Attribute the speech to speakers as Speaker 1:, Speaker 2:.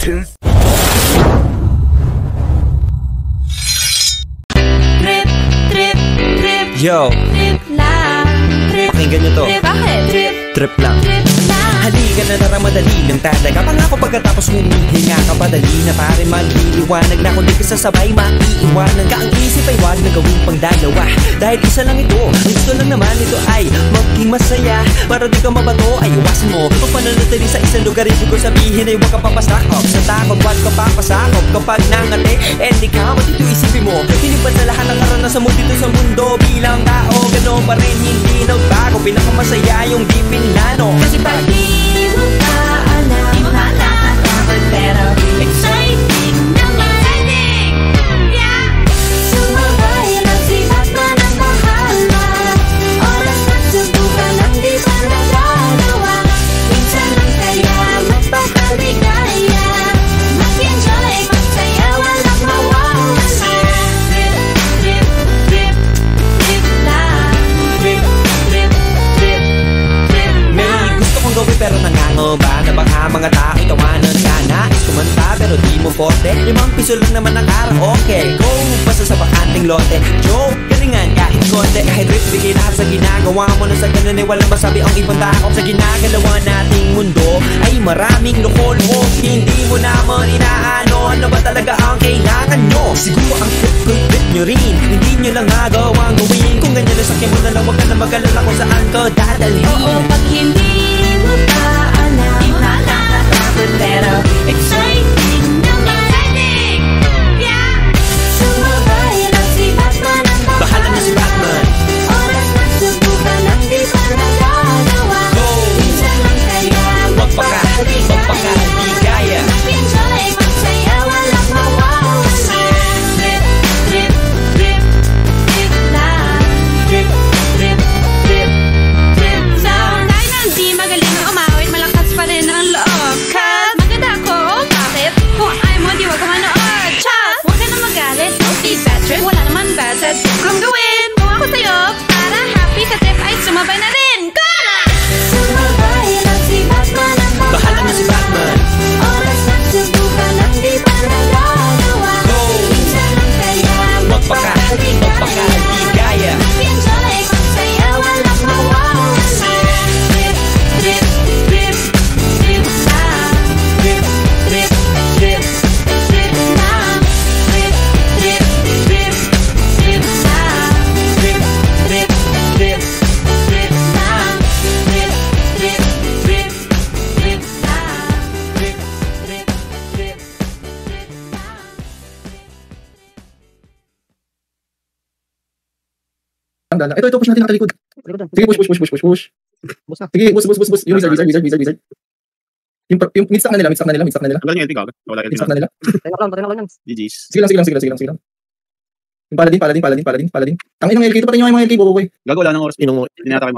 Speaker 1: Trip, trip, trip. Yo, trip lang. Pakinggan nyo to. Bakit? Trip lang. Halika na tara, madali lang talaga. Pangako pagkatapos humihinga ka, padali na pare magliliwanag na kung di ka sasabay maiiwanan ka. Ang isip ay wag na gawing pang dalawa, dahil isa lang ito. Ang gusto lang naman ito ay maging masaya. Para di ka mabato ay iwasan mo kung pananatili sa isang lugar. Ibig ko sabihin ay huwag ka papasakop sa takot, wag ka papasakop kapag nangate. And ikaw, matito isipin mo, hinipan sa lahat ng karanasan mo dito sa mundo. Bilang tao, gano'n pa rin hindi nagbago. Pinakamasaya yung di pinlano. Kasi pag di mo pa alam, di mo pa nakakapag, pero exciting na marinig. Yeah! Sumabay lang si Batman ang bahala. Oras na subukan ang di pa nagagawa. Minsan lang kaya magpapagligaya. Mag-enjoy, magsaya, walang mawawala. Trip, trip, trip, trip lang. Trip, trip, trip, trip lang. May gusto kong gawin pero nangangamba na baka mga tao tawanan ka. Nais kumanta pero di mo forte. 5 piso lang naman ang karaoke. Go, basta sa bakanting lote. Joke, galingan kahit konti. Kahit rip, bigay lahat sa ginagawa mo. Na sa ganun ay walang masabi ang ibang tao. Sa ginagalawa nating mundo ay maraming loko-loko. Hindi mo naman inaano ano ba talaga ang kailangan nyo. Siguro ang trip nyo rin, hindi nyo lang nagawang gawin. Kung ganyan na sakyan mo na lang, wag ka na mag-alala kung saan ka dadalhin. Oo, pag hindi mo pa alam, di pa nakakapag, pero exciting na marinig. Yeah! Sumabay lang si Batman ang bahala. Bahala na si Batman. Oras na subukan ang di pa nagagawa. Go! Minsan lang kaya magpapakaligaya. Mag-enjoy, magsaya, walang mawawala. Trip, trip, trip, trip lang. Trip, trip, trip, trip lang. Dahil na hindi magaling ang umawit, malakas pa rin ang loob. Cause maganda ako, bakit? Kung ayaw mo, di wag ka manood. Chas! Huwag ka na magalit, don't be bad trip. Wala naman bad sa trip kong gawin. Kung ako sa'yo, para happy ka trip ay sumabay na rin. Go na! Sumabay lang si Batman ang bahala na si Batman. Oras na subukan ang di pa nagagawa. Go! Minsan lang kaya magpapakaligaya. Mag-enjoy, magsaya, walang mawawala. Trip, trip, trip, trip lang. Trip, trip, trip, trip lang. Trip, trip, trip, trip lang. Trip, trip, trip, trip lang. Trip, trip, trip, trip lang. Trip, trip, trip, trip lang.
Speaker 2: Ito, push natin nakalikod. Sige, push. Sige, push. Yung wizard. Yung mid-stack na nila.
Speaker 3: Wala niya LP gaga. Wala LP
Speaker 2: Mid-stack na nila.
Speaker 4: Tayo lang.
Speaker 3: GG's.
Speaker 2: Sige lang. Yung paladin. Tangin ng LK ito, pati nyo yung mga LK, boboy.
Speaker 3: Gago, wala nang oras. Tinata kayo